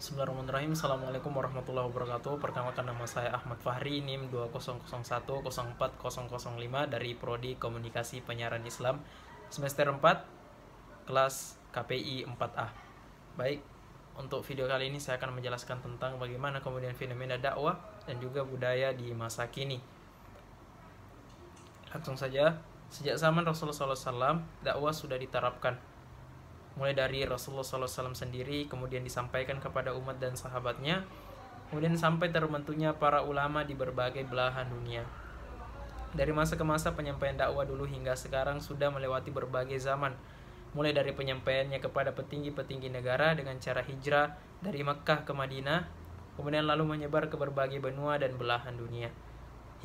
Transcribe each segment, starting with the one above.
Bismillahirrahmanirrahim. Assalamualaikum warahmatullahi wabarakatuh. Perkenalkan, nama saya Ahmad Fahri, NIM 2001040005 dari Prodi Komunikasi Penyiaran Islam semester 4 kelas KPI 4A. Baik, untuk video kali ini saya akan menjelaskan tentang bagaimana kemudian fenomena dakwah dan juga budaya di masa kini. Langsung saja, sejak zaman Rasulullah SAW, dakwah sudah diterapkan. Mulai dari Rasulullah SAW sendiri, kemudian disampaikan kepada umat dan sahabatnya, kemudian sampai terbentuknya para ulama di berbagai belahan dunia. Dari masa ke masa, penyampaian dakwah dulu hingga sekarang sudah melewati berbagai zaman. Mulai dari penyampaiannya kepada petinggi-petinggi negara dengan cara hijrah dari Mekkah ke Madinah, kemudian lalu menyebar ke berbagai benua dan belahan dunia,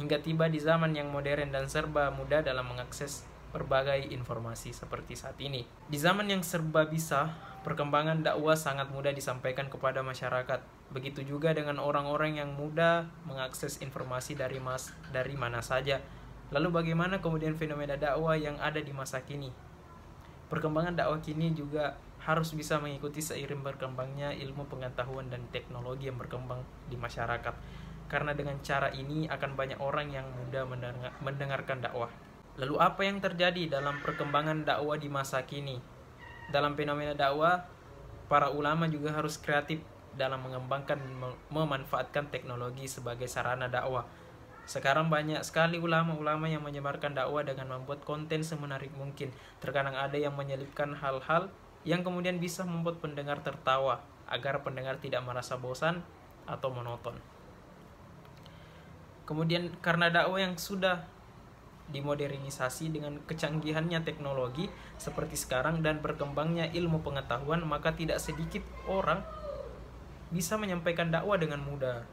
hingga tiba di zaman yang modern dan serba mudah dalam mengakses berbagai informasi seperti saat ini. Di zaman yang serba bisa, perkembangan dakwah sangat mudah disampaikan kepada masyarakat. Begitu juga dengan orang-orang yang mudah mengakses informasi dari mana saja. Lalu bagaimana kemudian fenomena dakwah yang ada di masa kini? Perkembangan dakwah kini juga harus bisa mengikuti seiring berkembangnya ilmu pengetahuan dan teknologi yang berkembang di masyarakat. Karena dengan cara ini akan banyak orang yang mudah mendengarkan dakwah. Lalu apa yang terjadi dalam perkembangan dakwah di masa kini? Dalam fenomena dakwah, para ulama juga harus kreatif dalam mengembangkan memanfaatkan teknologi sebagai sarana dakwah. Sekarang banyak sekali ulama-ulama yang menyebarkan dakwah dengan membuat konten semenarik mungkin. Terkadang ada yang menyelipkan hal-hal yang kemudian bisa membuat pendengar tertawa agar pendengar tidak merasa bosan atau monoton. Kemudian karena dakwah yang sudah dimodernisasi dengan kecanggihannya teknologi seperti sekarang dan berkembangnya ilmu pengetahuan, maka tidak sedikit orang bisa menyampaikan dakwah dengan mudah.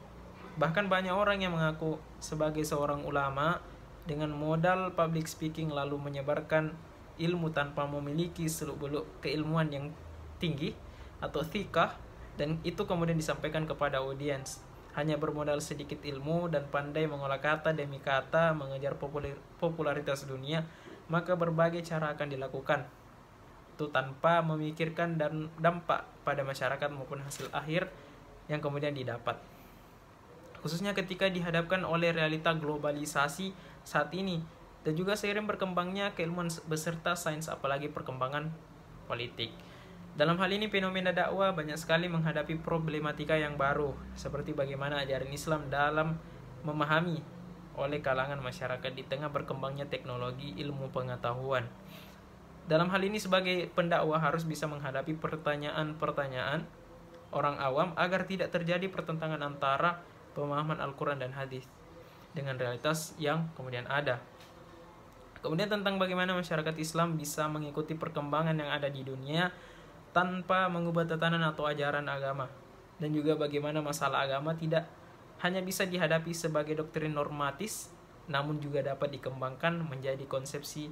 Bahkan banyak orang yang mengaku sebagai seorang ulama dengan modal public speaking lalu menyebarkan ilmu tanpa memiliki seluk-beluk keilmuan yang tinggi atau thiqah, dan itu kemudian disampaikan kepada audiens. Hanya bermodal sedikit ilmu dan pandai mengolah kata demi kata, mengejar popularitas dunia, maka berbagai cara akan dilakukan. Itu tanpa memikirkan dan dampak pada masyarakat maupun hasil akhir yang kemudian didapat. Khususnya ketika dihadapkan oleh realita globalisasi saat ini, dan juga seiring berkembangnya keilmuan beserta sains, apalagi perkembangan politik. Dalam hal ini, fenomena dakwah banyak sekali menghadapi problematika yang baru, seperti bagaimana ajaran Islam dalam memahami oleh kalangan masyarakat di tengah berkembangnya teknologi ilmu pengetahuan. Dalam hal ini, sebagai pendakwah harus bisa menghadapi pertanyaan-pertanyaan orang awam agar tidak terjadi pertentangan antara pemahaman Al-Quran dan hadis dengan realitas yang kemudian ada. Kemudian tentang bagaimana masyarakat Islam bisa mengikuti perkembangan yang ada di dunia tanpa mengubah tatanan atau ajaran agama, dan juga bagaimana masalah agama tidak hanya bisa dihadapi sebagai doktrin normatis, namun juga dapat dikembangkan menjadi konsepsi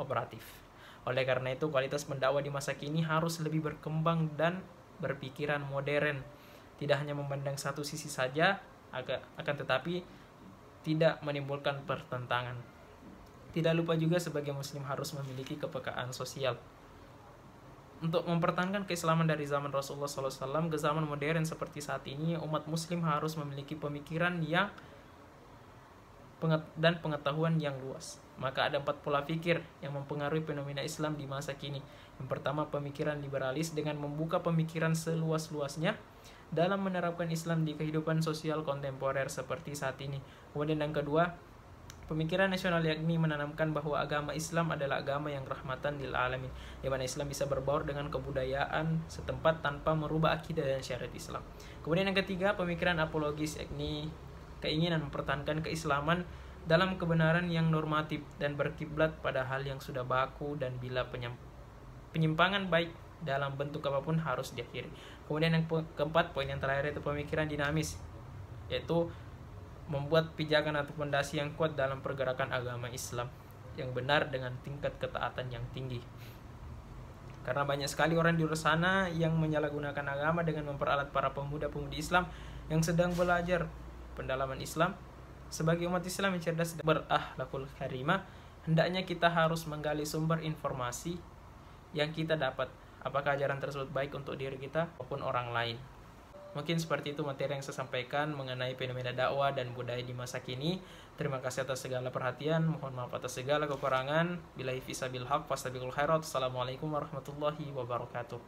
operatif. Oleh karena itu, kualitas pendakwah di masa kini harus lebih berkembang dan berpikiran modern, tidak hanya memandang satu sisi saja, akan tetapi tidak menimbulkan pertentangan. Tidak lupa juga sebagai muslim harus memiliki kepekaan sosial. Untuk mempertahankan keislaman dari zaman Rasulullah SAW ke zaman modern seperti saat ini, umat muslim harus memiliki pemikiran dan pengetahuan yang luas. Maka ada 4 pola pikir yang mempengaruhi fenomena Islam di masa kini. Yang pertama, pemikiran liberalis dengan membuka pemikiran seluas-luasnya dalam menerapkan Islam di kehidupan sosial kontemporer seperti saat ini. Kemudian yang kedua, pemikiran nasional, yakni menanamkan bahwa agama Islam adalah agama yang rahmatan lil alamin, di mana Islam bisa berbaur dengan kebudayaan setempat tanpa merubah akidah dan syariat Islam. Kemudian yang ketiga, pemikiran apologis, yakni keinginan mempertahankan keislaman dalam kebenaran yang normatif dan berkiblat pada hal yang sudah baku, dan bila penyimpangan baik dalam bentuk apapun harus diakhiri. Kemudian yang keempat, poin yang terakhir, itu pemikiran dinamis, yaitu membuat pijakan atau fondasi yang kuat dalam pergerakan agama Islam yang benar dengan tingkat ketaatan yang tinggi. Karena banyak sekali orang di luar sana yang menyalahgunakan agama dengan memperalat para pemuda-pemudi Islam yang sedang belajar pendalaman Islam. Sebagai umat Islam yang cerdas dan berakhlakul karimah, hendaknya kita harus menggali sumber informasi yang kita dapat, apakah ajaran tersebut baik untuk diri kita maupun orang lain. Mungkin seperti itu materi yang saya sampaikan mengenai fenomena dakwah dan budaya di masa kini. Terima kasih atas segala perhatian. Mohon maaf atas segala kekurangan. Billahi fisabil haq fastabiqul khairat. Assalamualaikum warahmatullahi wabarakatuh.